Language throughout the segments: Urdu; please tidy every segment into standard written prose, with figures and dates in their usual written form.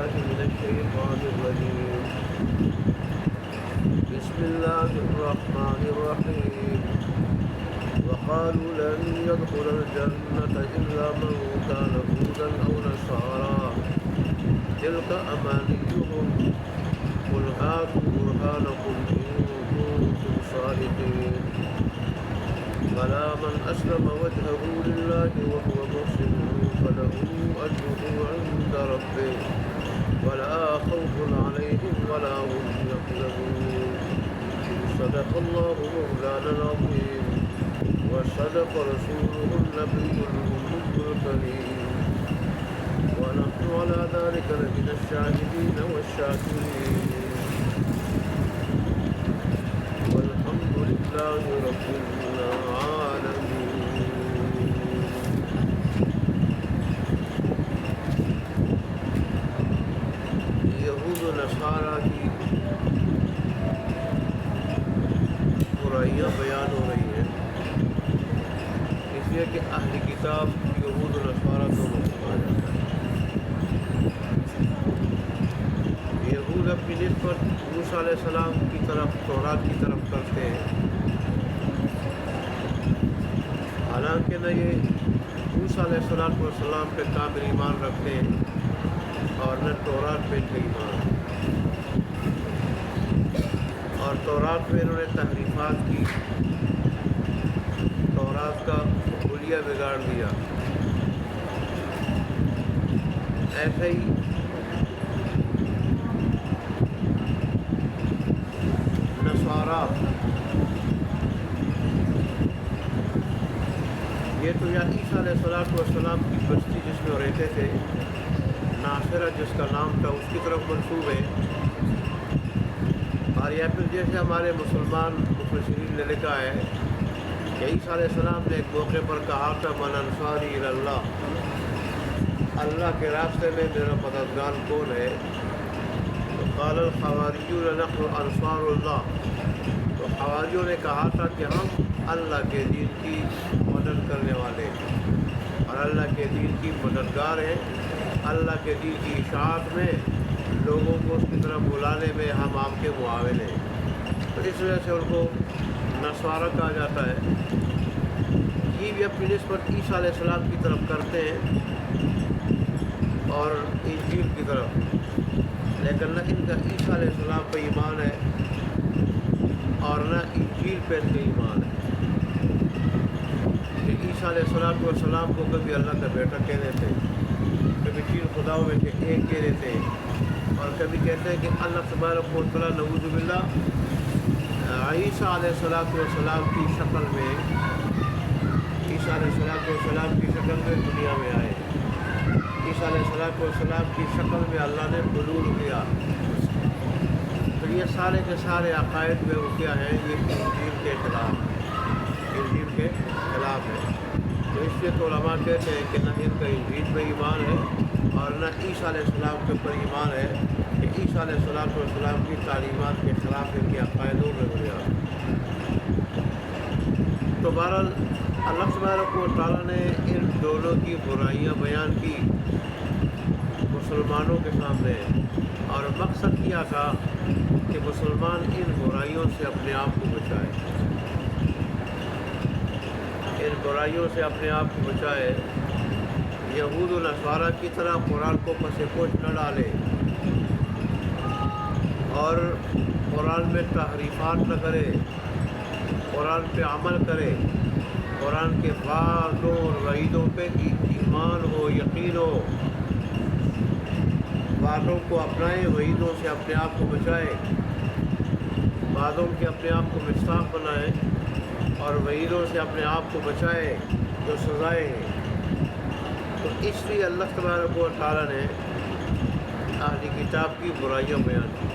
بالله من الشيطان الرجيم بسم الله الرحمن الرحيم وقالوا لن يدخل الجنة إلا من كان هودا أو نصارى تلك أمانيهم قل هاتوا برهانكم إن كنتم صادقين بلى من أسلم وجهه لله وهو محسن فله أجره عند ربه ولا خوف عليهم ولا هم يحزنون صدق الله مولانا العظيم وصدق رسوله النبي الأمي الكريم ونحن على ذلك لمن الشاهدين والشاكرين والحمد لله رب العالمين. یہود و نصارہ کی برائیاں بیان ہو رہی ہیں، اس لیے کہ اہل کتاب یہود و نصارہ کو مسلمان جاتا ہے۔ یہود اپنی نسبت موسیٰ علیہ السلام کی طرف، تورات کی طرف کرتے ہیں، حالانکہ نہ یہ موسیٰ علیہ السلام پہ کامل ایمان رکھتے ہیں اور نہ تورات پہ ان کا ایمان، اور تورات میں انہوں نے تحریفات کی، تورات کا حلیہ بگاڑ دیا۔ ایسے ہی نصارہ، یہ تو یا عیسیٰ علیہ السلام کی بستی جس میں وہ رہتے تھے، ناصرہ جس کا نام تھا، اس کی طرف منسوب ہے، اور یا پھر جیسے ہمارے مسلمان مفسرین نے لکھا ہے کہ عیسیٰ علیہ السلام نے ایک موقع پر کہا تھا من انصاری الی اللہ، اللہ کے راستے میں میرا مددگار کون ہے؟ تو قال الحواریون نحن انصار اللہ، تو حواریوں نے کہا تھا کہ ہم اللہ کے دین کی مدد کرنے والے ہیں اور اللہ کے دین کی مددگار ہیں، اللہ کے دین کی اشاعت میں، لوگوں کو اس کی طرف بلانے میں ہم آپ کے معاون ہیں۔ تو اس وجہ سے ان کو نصارہ کہا جاتا ہے۔ یہ بھی اپنی نسبت عیسیٰ علیہ السلام کی طرف کرتے ہیں اور انجیل کی طرف، لیکن نہ ان کا عیسیٰ علیہ السلام پہ ایمان ہے اور نہ انجیل پہ ان کا ایمان ہے۔ کہ عیسیٰ علیہ السلام کو کبھی اللہ کا بیٹا کہہ دیتے ہیں، کبھی تین خداؤں میں سے ایک کہہ دیتے ہیں، اور کبھی کہتے ہیں کہ اللہ تبارک و تعالیٰ نعوذ باللہ عیسیٰ علیہ السلام کی شکل میں، عیسیٰ علیہ السلام کی شکل میں دنیا میں آئے، عیسیٰ علیہ السلام کی شکل میں اللہ نے حلول کیا۔ تو یہ سارے کے سارے عقائد میں وہ کیا ہیں؟ یہ انجیل کے خلاف ہے۔ تو اس لیے تو علماء کہتے ہیں کہ نہ ان کا انجیل پہ ایمان ہے اور نہ عیسیٰ علیہ السلام کے اوپر ایمان ہے، کہ عیسیٰ علیہ السلام کی تعلیمات کے خلاف ان کے عقائد و نظریات۔ تو بہرحال اللہ تبارک و تعالیٰ نے ان دونوں کی برائیاں بیان کی مسلمانوں کے سامنے، اور مقصد کیا تھا کہ مسلمان ان برائیوں سے اپنے آپ کو بچائے، ان برائیوں سے اپنے آپ کو بچائے، یہود و نصارہ کی طرح قرآن کو پس پوچھ نہ ڈالے اور قرآن میں تحریفات نہ کرے، قرآن پہ عمل کرے، قرآن کے وعدوں اور وعیدوں پہ ایمان ہو، یقین ہو، وعدوں کو اپنائے، وعیدوں سے اپنے آپ کو بچائے، وعدوں کے اپنے آپ کو مصداق بنائے اور وعیدوں سے اپنے آپ کو بچائے جو سزائیں ہیں۔ تو اس لیے اللہ تبارک و تعالیٰ نے اہل کتاب کی برائیاں بیان کی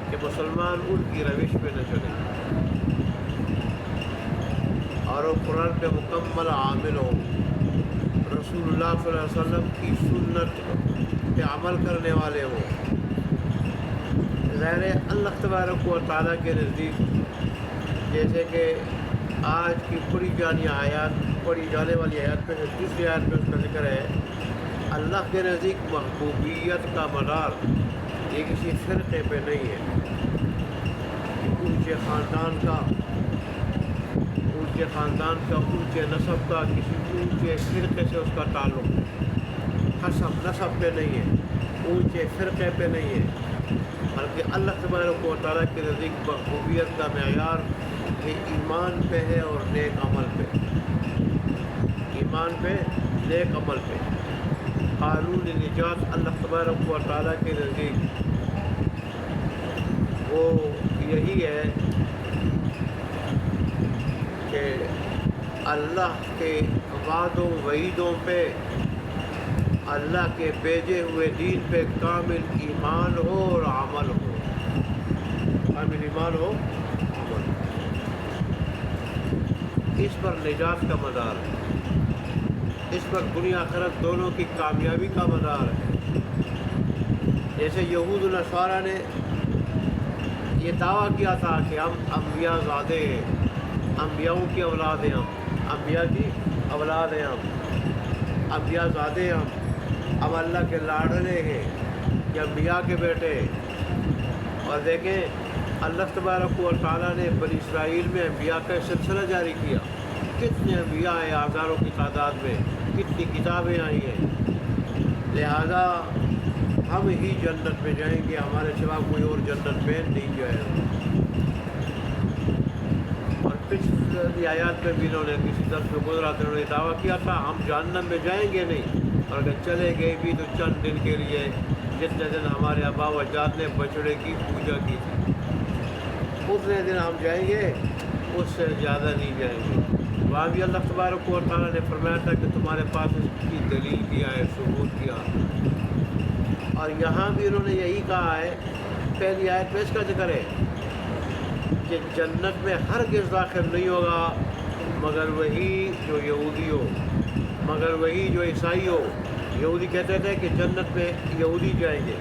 کہ مسلمان ان کی روش پہ نہ چلے اور وہ قرآن پہ مکمل عامل ہوں، رسول اللہ صلی اللہ علیہ وسلم کی سنت پہ عمل کرنے والے ہوں۔ ظاہر ہے اللہ تبارک و تعالیٰ کے نزدیک جیسے کہ آج کی پڑھی جانے والی آیات میں سے دوسری آیت میں اس کا ذکر ہے، اللہ کے نزدیک محبوبیت کا مدار یہ کسی فرقے پہ نہیں ہے، اونچے خاندان کا، اونچے نسب کا، کسی اونچے فرقے سے اس کا تعلق ہے، حسب نسب پہ نہیں ہے، اونچے فرقے پہ نہیں ہے، بلکہ اللہ تبارک و تعالیٰ کے نزدیک محبوبیت کا معیار یہ ایمان پہ ہے اور نیک عمل پہ، ایمان پہ، نیک عمل پہ۔ قانون نجات اللہ تبارک و تعالیٰ کے نزدیک وہ یہی ہے کہ اللہ کے وعدوں وعیدوں پہ، اللہ کے بھیجے ہوئے دین پہ کامل ایمان ہو اور عمل ہو، کامل ایمان ہو، عمل ہو، اس پر نجات کا مدار ہے، اس پر دنیا آخرت دونوں کی کامیابی کا مدار ہے۔ جیسے یہود و نصارہ نے یہ دعویٰ کیا تھا کہ ہم انبیاء زادے ہیں، انبیاؤں کی اولاد ہیں، ہم انبیاء کی اولاد ہیں، ہم انبیاء زادے ہیں، ہم اللہ کے لاڈلے ہیں، یہ انبیاء کے بیٹے ہیں۔ اور دیکھیں اللہ تبارک و تعالیٰ نے بنی اسرائیل میں انبیاء کا سلسلہ جاری کیا، کتنے انبیاء ہیں ہزاروں کی تعداد میں، کتنی کتابیں آئی ہیں، لہذا ہم ہی جنت میں جائیں گے، ہمارے سوا کوئی اور جنت میں نہیں جائے گا۔ اور پچھلی آیات میں بھی انہوں نے کسی درس میں گزرا تھا، انہوں نے دعویٰ کیا تھا ہم جہنم میں جائیں گے نہیں، اور اگر چلے گئے بھی تو چند دن کے لیے، جتنے دن ہمارے آبا و اجداد نے بچڑے کی پوجا کی تھی اتنے دن ہم جائیں گے، اس سے زیادہ نہیں جائیں گے۔ وہاں بھی اللہ تبارک و تعالیٰ نے فرمایا تھا کہ تمہارے پاس اس کی دلیل کیا ہے، ثبوت کیا، اور یہاں بھی انہوں نے یہی کہا ہے۔ پہلی آیت میں اس کا ذکر ہے کہ جنت میں ہرگز داخل نہیں ہوگا مگر وہی جو یہودی ہو، مگر وہی جو عیسائی ہو۔ یہودی کہتے تھے کہ جنت میں یہودی جائیں گے،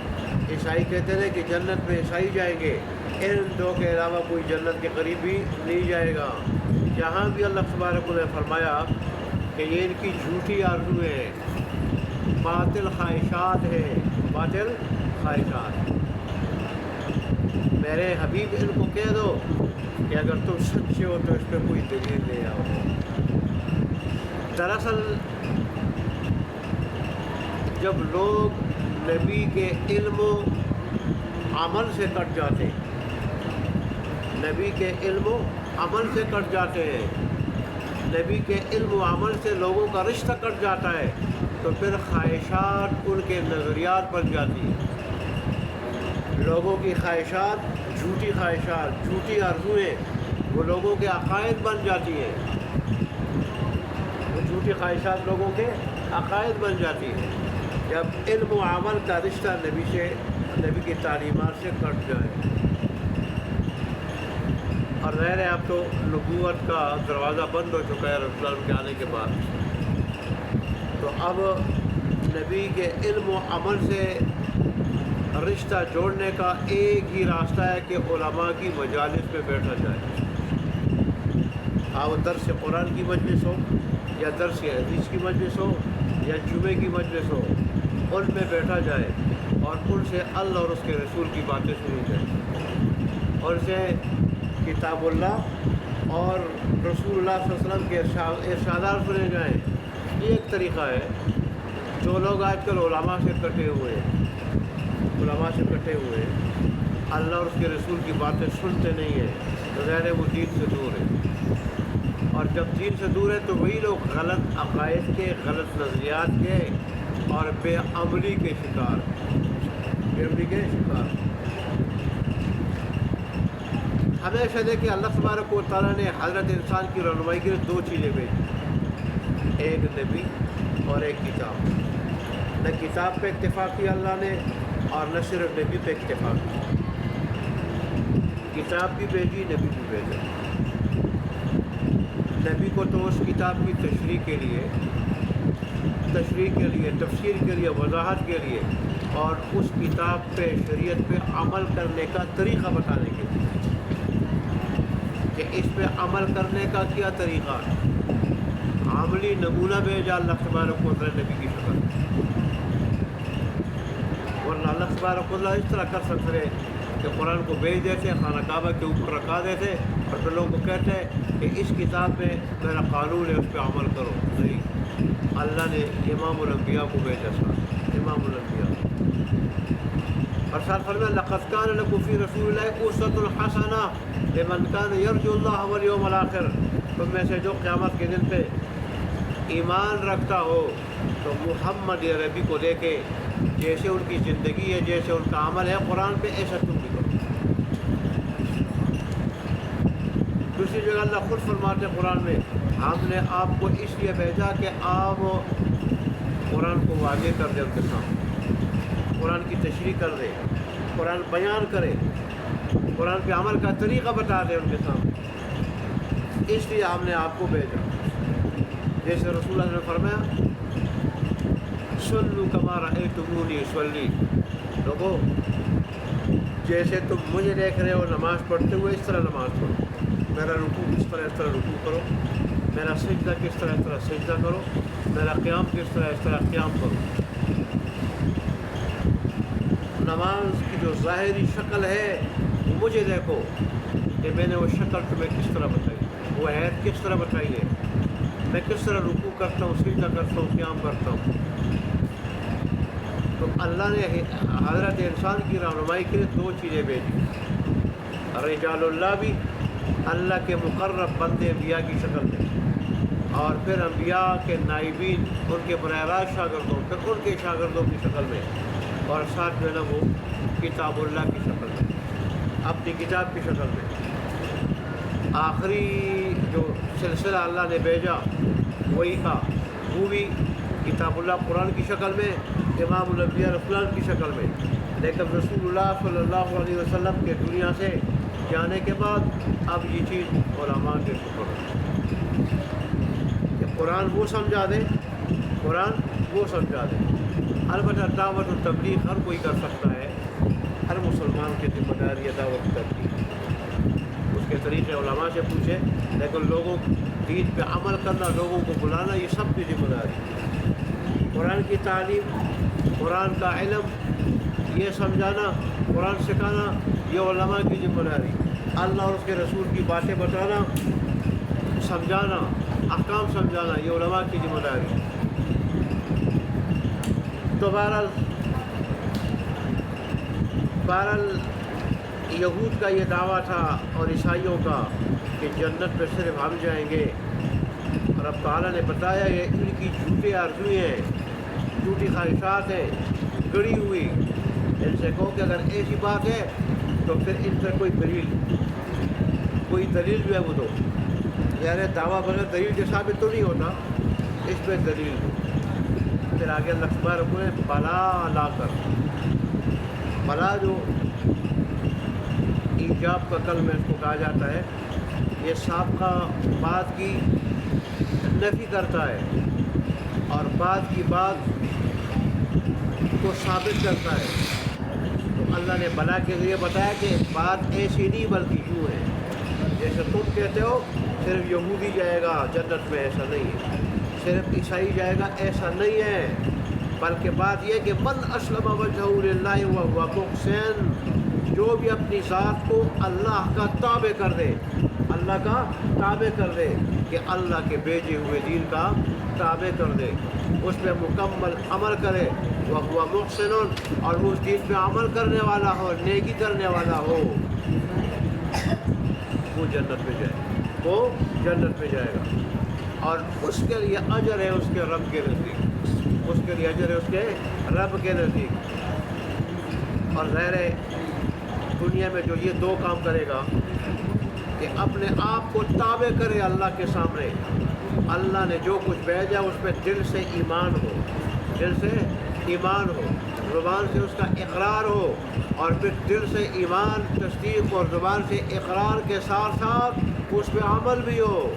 عیسائی کہتے تھے کہ جنت میں عیسائی جائیں گے، ان دو کے علاوہ کوئی جنت کے قریب بھی نہیں جائے گا۔ یہاں بھی اللہ تبارک نے فرمایا کہ یہ ان کی جھوٹی آرزویں ہیں، باطل خواہشات ہیں، باطل خواہشات۔ میرے حبیب ان کو کہہ دو کہ اگر تم سچے ہو تو اس پہ کوئی دلیل لے آؤ۔ دراصل جب لوگ نبی کے علم و عمل سے کٹ جاتے ہیں، نبی کے علم و عمل سے کٹ جاتے ہیں، نبی کے علم و عمل سے لوگوں کا رشتہ کٹ جاتا ہے، تو پھر خواہشات ان کے نظریات بن جاتی ہیں۔ لوگوں کی خواہشات، جھوٹی آرزوئیں وہ لوگوں کے عقائد بن جاتی ہیں، وہ جھوٹی خواہشات لوگوں کے عقائد بن جاتی ہیں جب علم و عمل کا رشتہ نبی کی تعلیمات سے کٹ جائے۔ اور ظاہر ہے اب تو نبوت کا دروازہ بند ہو چکا ہے رسول اللہ کے آنے کے بعد، تو اب نبی کے علم و عمل سے رشتہ جوڑنے کا ایک ہی راستہ ہے کہ علماء کی مجالس میں بیٹھا جائے، وہ درس قرآن کی مجلس ہو یا درس حدیث کی مجلس ہو یا جمعے کی مجلس ہو، ان میں بیٹھا جائے اور ان سے اللہ اور اس کے رسول کی باتیں سنی جائیں، اور سے کتاب اللہ اور رسول اللہ صلی اللہ علیہ وسلم کے ارشادات سنے جائیں۔ یہ ایک طریقہ ہے۔ جو لوگ آج کل علماء سے کٹے ہوئے اللہ اور اس کے رسول کی باتیں سنتے نہیں ہیں، تو ظاہر ہے وہ دین سے دور ہے، اور جب دین سے دور ہے تو وہی لوگ غلط عقائد کے، غلط نظریات کے اور بے عملی کے شکار۔ ہمیشہ دیکھیں اللہ تبارک و تعالیٰ نے حضرت انسان کی رہنمائی کے لیے دو چیزیں بھیجی، ایک نبی اور ایک کتاب۔ نہ کتاب پہ اکتفا کیا اللہ نے اور نہ صرف نبی پہ اکتفا کیا، کتاب بھی بھیجی، نبی بھی بھیجا۔ نبی کو تو اس کتاب کی تشریح کے لیے، تفسیر کے لیے، وضاحت کے لیے، اور اس کتاب پہ، شریعت پہ عمل کرنے کا طریقہ بتانے کے لیے کہ اس پہ عمل کرنے کا کیا طریقہ ہے، عملی نمونہ بھیجا اللہ تبارک و تعالیٰ نبی کی شکل۔ تبارک اللہ اس طرح کر سکتے ہیں کہ قرآن کو بھیج دیتے، خانہ کعبہ کے اوپر رکھا دیتے اور پھر لوگوں کو کہتے ہیں کہ اس کتاب میں میرا قانون ہے، اس پہ عمل کرو. نہیں، اللہ نے امام الانبیاء کو بھیجا، ساتھ امام الانبیاء. اور ساتھ فرمایا لقد کان لکم فی رسول اللہ اسوۃ حسنہ لمن کان یرجو اللہ والیوم الآخر. تم میں سے جو قیامت کے دن پہ ایمان رکھتا ہو تو محمد عربی کو لے کے جیسے ان کی زندگی ہے، جیسے ان کا عمل ہے قرآن پہ، ایسا تم بھی کرو. دوسری جگہ اللہ خود فرماتے ہیں قرآن میں ہم نے آپ کو اس لیے بھیجا کہ آپ قرآن کو واضح کر دیں ان کے سامنے، قرآن کی تشریح کر دیں، قرآن بیان کرے، قرآن پہ عمل کا طریقہ بتا دیں ان کے سامنے. اس لیے ہم نے آپ کو بھیجا. جیسے رسول اللہ نے فرمایا صلوا کما رأیتمونی اصلی، لوگوں جیسے تم مجھے دیکھ رہے ہو نماز پڑھتے ہوئے اس طرح نماز پڑھو. میرا رکوع کس طرح اس طرح رکوع کرو، میرا سجدہ کس طرح اس طرح سجدہ کرو، میرا قیام کس طرح اس طرح قیام کرو. نماز کی جو ظاہری شکل ہے مجھے دیکھو کہ میں نے وہ شکل تمہیں کس طرح بتائی، وہ حیت کس طرح بتائی ہے، میں کس طرح رکوع کرتا ہوں، سجدہ کرتا ہوں، قیام کرتا ہوں. تو اللہ نے حضرت انسان کی رہنمائی کے لیے دو چیزیں بھیجی. رجال اللہ بھی اللہ کے مقرب بندے انبیاء کی شکل میں، اور پھر انبیاء کے نائبین ان کے براہ راست شاگردوں، پھر ان کے شاگردوں کی شکل میں، اور ساتھ میں نا وہ کتاب اللہ کی شکل میں، اپنی کتاب کی شکل میں. آخری جو سلسلہ اللہ نے بھیجا وہی تھا، وہ بھی کتاب اللہ قرآن کی شکل میں، امام الانبیاء رسولان کی شکل میں. لیکن رسول اللہ صلی اللہ علیہ وسلم کے دنیا سے جانے کے بعد اب یہ چیز علماء کے سپرد ہے کہ قرآن وہ سمجھا دے، قرآن وہ سمجھا دے. البتہ دعوت و تبلیغ ہر کوئی کر سکتا ہے، ہر مسلمان کی ذمہ داری ہے دعوت و تبلیغ، اس کے طریقے علماء سے پوچھے. لیکن لوگوں دین پہ عمل کرنا، لوگوں کو بلانا، یہ سب کی ذمہ داری ہے. قرآن کی تعلیم، قرآن کا علم، یہ سمجھانا، قرآن سکھانا، یہ علماء کی ذمہ داری. اللہ اور اس کے رسول کی باتیں بتانا، سمجھانا، احکام سمجھانا، یہ علماء کی ذمہ داری. تو بہرحال یہود کا یہ دعویٰ تھا اور عیسائیوں کا کہ جنت میں صرف ہم جائیں گے. اور اب تعالیٰ نے بتایا یہ ان کی جھوٹی آرزویں ہیں، جھوٹی خواہشات ہیں، گڑی ہوئی. ان سے کہو کہ اگر ایسی بات ہے تو پھر ان پر کوئی دلیل جو ہے وہ دو. یعنی دعویٰ بغیر دلیل کے ثابت تو نہیں ہوتا، اس پہ دلیل دو. پھر آگے اللہ تبارک نے بلا لا کر، بلا جو ایجاب کا کلمہ اس کو کہا جاتا ہے، یہ سابقہ بات کی نفی کرتا ہے اور بعد کی بات کو ثابت کرتا ہے. تو اللہ نے بلا کے ذریعے بتایا کہ بات ایسی نہیں بلکہ یوں ہے. جیسے تم کہتے ہو صرف یہودی جائے گا جنت میں، ایسا نہیں ہے. صرف عیسائی جائے گا، ایسا نہیں ہے. بلکہ بات یہ کہ من اسلم وجہہ للہ وہو محسن، جو بھی اپنی ذات کو اللہ کا تابع کر دے، اللہ کا تابع کر دے، کہ اللہ کے بھیجے ہوئے دین کا تابع کر دے، اس پہ مکمل عمل کرے، وہو محسن، اور وہ اس دین پہ عمل کرنے والا ہو، نیکی کرنے والا ہو، وہ جنت میں جائے، وہ جنت میں جائے گا. اور اس کے لیے اجر ہے اس کے رب کے نزدیک، اس کے لیے اجر ہے اس کے رب کے نزدیک. اور ظاہر ہے دنیا میں جو یہ دو کام کرے گا کہ اپنے آپ کو تابع کرے اللہ کے سامنے، اللہ نے جو کچھ بھیجا اس پہ دل سے ایمان ہو، دل سے ایمان ہو، زبان سے اس کا اقرار ہو، اور پھر دل سے ایمان، تصدیق اور زبان سے اقرار کے ساتھ ساتھ اس پہ عمل بھی ہو،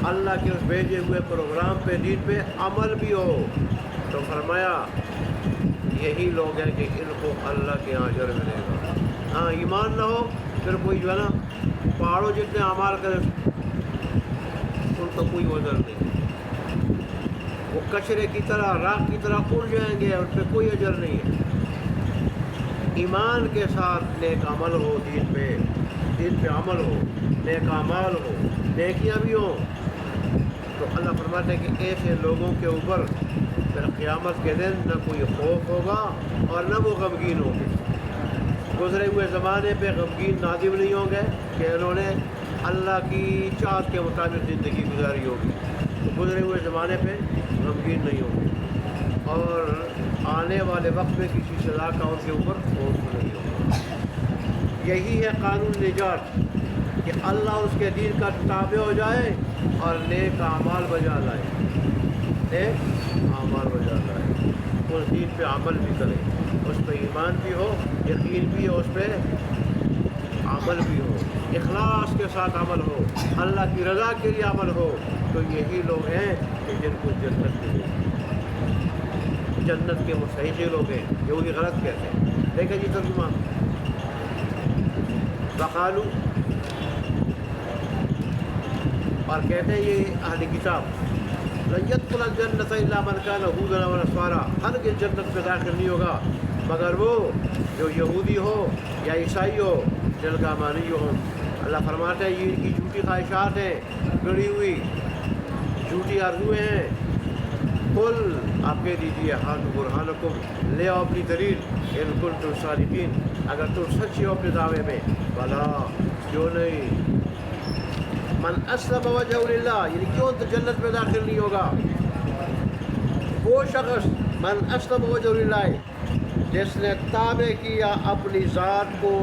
اللہ کے اس بھیجے ہوئے پروگرام پہ، دین پہ عمل بھی ہو. تو فرمایا یہی لوگ ہیں کہ ان کو اللہ کے یہاں اجر ملے گا. ہاں ایمان نہ ہو پھر کوئی جو ہے نا پہاڑوں جتنے اعمال کرے ان کا کوئی وزن نہیں، وہ کچرے کی طرح، راکھ کی طرح اڑ جائیں گے، ان پہ کوئی اجر نہیں ہے. ایمان کے ساتھ نیک عمل ہو، دین پہ عمل ہو، نیک اعمال ہو، نیکیاں بھی ہوں، تو اللہ فرماتے ہیں کہ ایسے لوگوں کے اوپر پھر قیامت کے دن نہ کوئی خوف ہوگا اور نہ وہ غمگین ہوں گے۔ گزرے ہوئے زمانے پہ غمگین نادم نہیں ہوں گے کہ انہوں نے اللہ کی چاہت کے مطابق زندگی گزاری ہوگی، تو گزرے ہوئے زمانے پہ غمگین نہیں ہوں گے، اور آنے والے وقت میں کسی سزا کا ان کے اوپر خوف نہیں ہوگا۔ یہی ہے قانون نجات کہ اللہ اس کے دین کا تابع ہو جائے اور نیک اعمال بجا لائے، نیک اعمال بجا لائے، اس دین پہ عمل بھی کرے، اس پہ ایمان بھی ہو، یقین بھی ہو، اس پہ عمل بھی ہو، اخلاص کے ساتھ عمل ہو، اللہ کی رضا کے لیے عمل ہو، تو یہی لوگ ہیں کہ جن کو جنت ملے گی، جنت کے مستحق لوگ ہیں۔ یہودی غلط کہتے ہیں، دیکھیں جی ترجمہ، وقالو، اور کہتے ہیں یہ اہل کتاب، لن يدخل الجنت الا من كان هودا او نصارى، ہرگز جنت میں داخل نہیں ہوگا مگر وہ جو یہودی ہو یا عیسائی ہو، جن کا مانی ہو۔ اللہ فرماتا ہے یہ ان کی جھوٹی خواہشات ہیں، گڑی ہوئی جھوٹی آرزویں ہیں۔ قل، آپ کہہ دیجیے، ہاتھ برہانکم، لے آؤ اپنی دلیل، ان کنتم صادقین، اگر تم سچے ہو اپنے دعوے میں، بلا، کیوں نہیں، من اسلم وجہ للہ، یعنی کیوں تو جنت میں داخل نہیں ہوگا وہ شخص، من اسلم وجہ للہ، جس نے تابع کیا اپنی ذات کو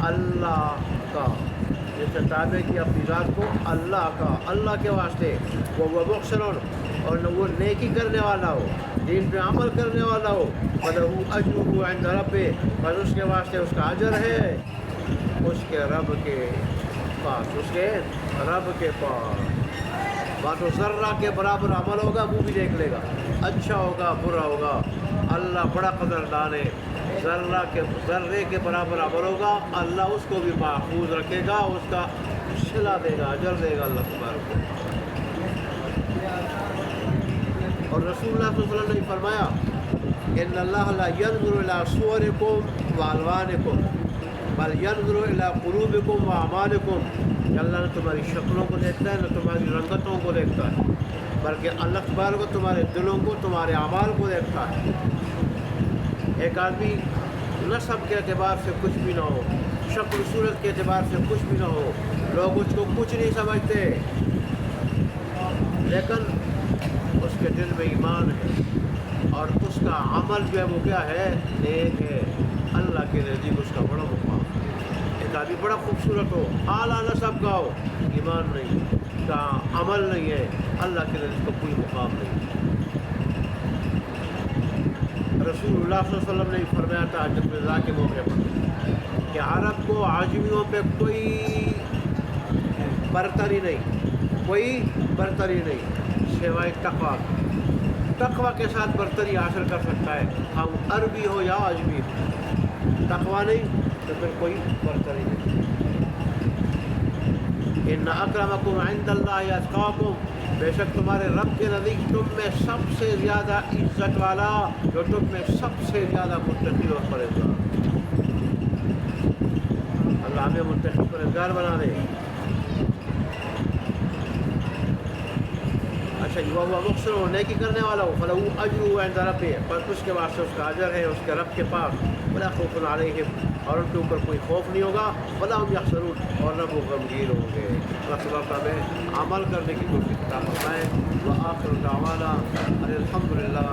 اللہ کا، جس نے تابع کیا اپنی ذات کو اللہ کا، اللہ کے واسطے، وہ محسن، اور نہ وہ نیکی کرنے والا ہو، دین پہ عمل کرنے والا ہو، فَلَهُ أَجْرُهُ عِنْدَ رَبِّهِ، بس اس کے واسطے اس کا اجر ہے اس کے رب کے پاس، اس کے رب کے پاس۔ بات و ذرہ کے برابر عمل ہوگا، وہ بھی دیکھ لے گا، اچھا ہوگا برا ہوگا، اللہ بڑا قدردان ہے۔ ذرے کے برابر عمل ہوگا، اللہ اس کو بھی محفوظ رکھے گا، اس کا صلہ دے گا، اجر دے گا اللہ تبارک و تعالیٰ۔ اور رسول اللہ صلی اللہ علیہ وسلم نے فرمایا، ان اللہ لا ينظر الى صورکم والوانکم بل ينظر الى قلوبکم واعمالکم، کہ اللہ نہ تمہاری شکلوں کو دیکھتا ہے نہ تمہاری رنگتوں کو دیکھتا ہے، بلکہ اللہ تبارک کو تمہارے دلوں کو، تمہارے اعمال کو دیکھتا ہے۔ ایک آدمی نسب کے اعتبار سے کچھ بھی نہ ہو، شکل صورت کے اعتبار سے کچھ بھی نہ ہو، لوگ اس کو کچھ نہیں سمجھتے، لیکن اس کے دل میں ایمان ہے اور اس کا عمل جو ہے وہ کیا ہے، نیک ہے، اللہ کے نزدیک اس کا بڑا مقام ہے۔ ایک آدمی بڑا خوبصورت ہو، اعلیٰ نسب کا ہو، ایمان نہیں، کا عمل نہیں ہے، اللہ کے نزدیک کا کوئی مقام نہیں۔ رسول اللہ صلی اللہ علیہ وسلم نے فرمایا تھا حجۃ الوداع کے موقع پر کہ عرب کو عجمیوں پہ کوئی برتری نہیں، کوئی برتری نہیں سوائے تقویٰ۔ تقویٰ کے ساتھ برتری حاصل کر سکتا ہے، ہم عربی ہو یا عجمی ہو، تقویٰ نہیں تو پھر کوئی برتری نہیں۔ ان اکرمکم عند اللہ اتقاکم، بے شک تمہارے رب کے نزدیک تم میں سب سے زیادہ عزت والا، جو تم میں سب سے زیادہ متقی اور پرہیزگار۔ اللہ ہمیں متقی پرہیزگار بنا دے۔ اچھا جی، وہ مقصر ہو، نیکی کرنے والا ہو، فَلَهُ أَجْرُهُ عِنْدَ رَبِّهِ، بس اس کے واسطے اس کا اجر ہے اس کے رب کے پاس، وَلَا خَوْفٌ عَلَيْهِمْ، اور ان کے اوپر کوئی خوف نہیں ہوگا، وَلَا هُمْ يَحْزَنُونَ، اور نہ وہ غمگین ہوں گے۔ اللہ تعالیٰ ہمیں عمل کرنے کی توفیق عطا فرمائے۔ وآخر دعوانا ان الحمد للہ